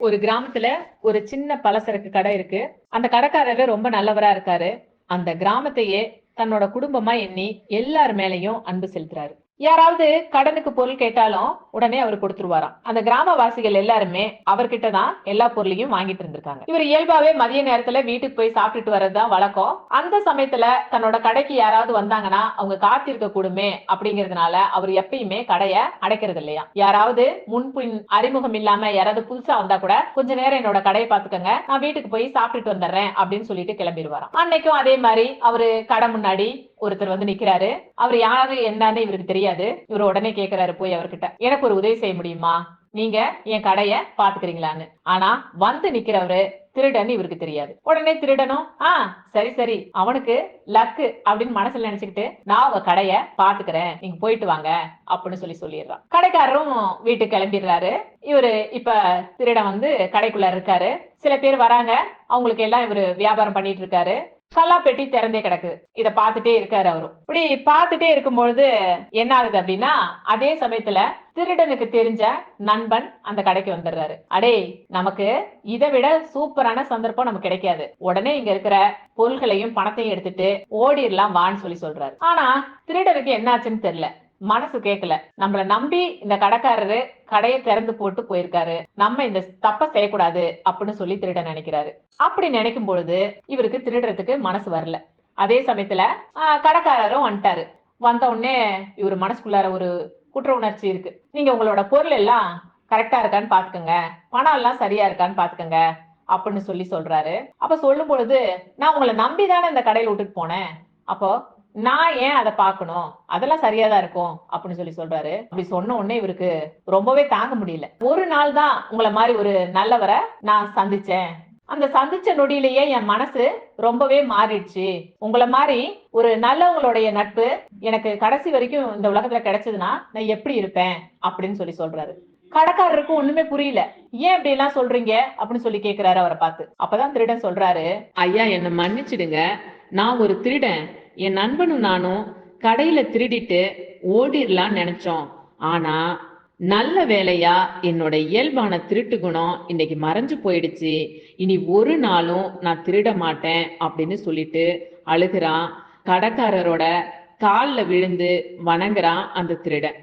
ஒரு கிராமத்துல ஒரு சின்ன பலசரக்கு கடை இருக்கு. அந்த கடைக்காரரு ரொம்ப நல்லவரா இருக்காரு. அந்த கிராமத்தையே தன்னோட குடும்பமா எண்ணி எல்லார் மேலயும் அன்பு செலுத்துறாரு. யாராவது கடனுக்கு பொருள் கேட்டாலும் உடனே அவரு கொடுத்துருவாராம். அந்த கிராமவாசிகள் எல்லாருமே அவர்கிட்ட தான் எல்லா பொருளையும் வாங்கிட்டு இருந்திருக்காங்க. இவர் இயல்பாவே மதிய நேரத்துல வீட்டுக்கு போய் சாப்பிட்டுட்டு வர்றதுதான் வழக்கம். அந்த சமயத்துல தன்னோட கடைக்கு யாராவது வந்தாங்கன்னா அவங்க காத்திருக்க கூடுமே அப்படிங்கறதுனால அவர் எப்பயுமே கடைய அடைக்கிறது இல்லையா. யாராவது முன்பின் அறிமுகம் இல்லாம யாராவது புதுசா வந்தா கூட கொஞ்ச நேரம் என்னோட கடையை பாத்துக்கங்க, நான் வீட்டுக்கு போய் சாப்பிட்டுட்டு வந்துடுறேன் அப்படின்னு சொல்லிட்டு கிளம்பிடுவாராம். அன்னைக்கும் அதே மாதிரி அவரு கடை முன்னாடி ஒருத்தர் வந்து நிக்கிறாரு. அவர் யாரு என்னன்னு இவருக்கு தெரியாது. இவர் உடனே கேக்குறாரு போய் அவர்கிட்ட, எனக்கு ஒரு உதவி செய்ய முடியுமா, நீங்க என் கடைய பாத்துக்கிறீங்களான்னு. ஆனா வந்து நிக்கிறவரு திருடன் இவருக்கு தெரியாது. உடனே திருடனும் சரி சரி அவனுக்கு லக்கு அப்படின்னு மனசுல நினைச்சுக்கிட்டு நான் உங்க கடைய பாத்துக்கிறேன், நீங்க போயிட்டு வாங்க அப்படின்னு சொல்லிடுறான். கடைக்காரரும் வீட்டுக்கு கிளம்பிடுறாரு. இவரு இப்ப திருடன் வந்து கடைக்குள்ள இருக்காரு. சில பேர் வராங்க, அவங்களுக்கு எல்லாம் இவரு வியாபாரம் பண்ணிட்டு இருக்காரு. கல்லாப்பெட்டி திறந்தே கிடக்கு. இத பாத்துட்டே இருக்காரு அவரும். இப்படி பாத்துட்டே இருக்கும்பொழுது என்ன ஆகுது அப்படின்னா, அதே சமயத்துல திருடனுக்கு தெரிஞ்ச நண்பன் அந்த கடைக்கு வந்துடுறாரு. அடே, நமக்கு இதை விட சூப்பரான சந்தர்ப்பம் நமக்கு கிடைக்காது, உடனே இங்க இருக்கிற பொருள்களையும் பணத்தையும் எடுத்துட்டு ஓடிடலாம் வான்னு சொல்றாரு. ஆனா திருடனுக்கு என்ன ஆச்சுன்னு தெரியல, மனசு கேட்கல. நம்மள நம்பி இந்த கடைக்காரரு கடையை திறந்து போட்டு போயிருக்காரு, நம்ம இந்த தப்ப செய்யக்கூடாது அப்படின்னு சொல்லி திருடன் நினைக்கிறாரு. அப்படி நினைக்கும் பொழுது இவருக்கு திருடுறதுக்கு மனசு வரல. அதே சமயத்துல கடைக்காரரும் வந்துட்டாரு. வந்த உடனே இவரு மனசுக்குள்ளார ஒரு குற்ற உணர்ச்சி இருக்கு. நீங்க உங்களோட பொருள் எல்லாம் கரெக்டா இருக்கான்னு பாத்துக்கோங்க, பணம் எல்லாம் சரியா இருக்கான்னு பாத்துக்கோங்க அப்படின்னு சொல்றாரு. அப்ப சொல்லும் பொழுது, நான் உங்களை நம்பிதானே இந்த கடையில விட்டுட்டு போனேன், அப்போ நான் ஏன் அதை பார்க்கணும், அதெல்லாம் சரியாதான் இருக்கும் அப்படின்னு சொல்றாரு. அப்படி சொன்ன உடனே இவருக்கு ரொம்பவே தாங்க முடியல. ஒரு நாள் தான் உங்களை மாதிரி ஒரு நல்லவரை நான் சந்திச்சேன், அந்த சந்திச்ச நொடியிலேயே என் மனசு ரொம்பவே மாறிடுச்சு. உங்களை மாதிரி ஒரு நல்லவங்களுடைய நட்பு எனக்கு கடைசி வரைக்கும் இந்த உலகத்துல கிடைச்சதுன்னா நான் எப்படி இருப்பேன் அப்படின்னு சொல்றாரு. கடைக்காரருக்கு ஒண்ணுமே புரியல. ஏன் இப்படி எல்லாம் சொல்றீங்க அப்படின்னு சொல்லி கேக்குறாரு அவரை பார்த்து. அப்பதான் திருடன் சொல்றாரு, ஐயா என்ன மன்னிச்சிடுங்க, நான் ஒரு திருடன். என் நண்பனும் நானும் கடையில திருடிட்டு ஓடிடலான்னு நினைச்சோம். ஆனா நல்ல வேலையா என்னோட இயல்பான திருட்டு குணம் இன்னைக்கு மறைஞ்சு போயிடுச்சு. இனி ஒரு நாளும் நான் திருட மாட்டேன் அப்படின்னு சொல்லிட்டு அழுகிறான். கடைக்காரரோட கால்ல விழுந்து வணங்குறான் அந்த திருடன்.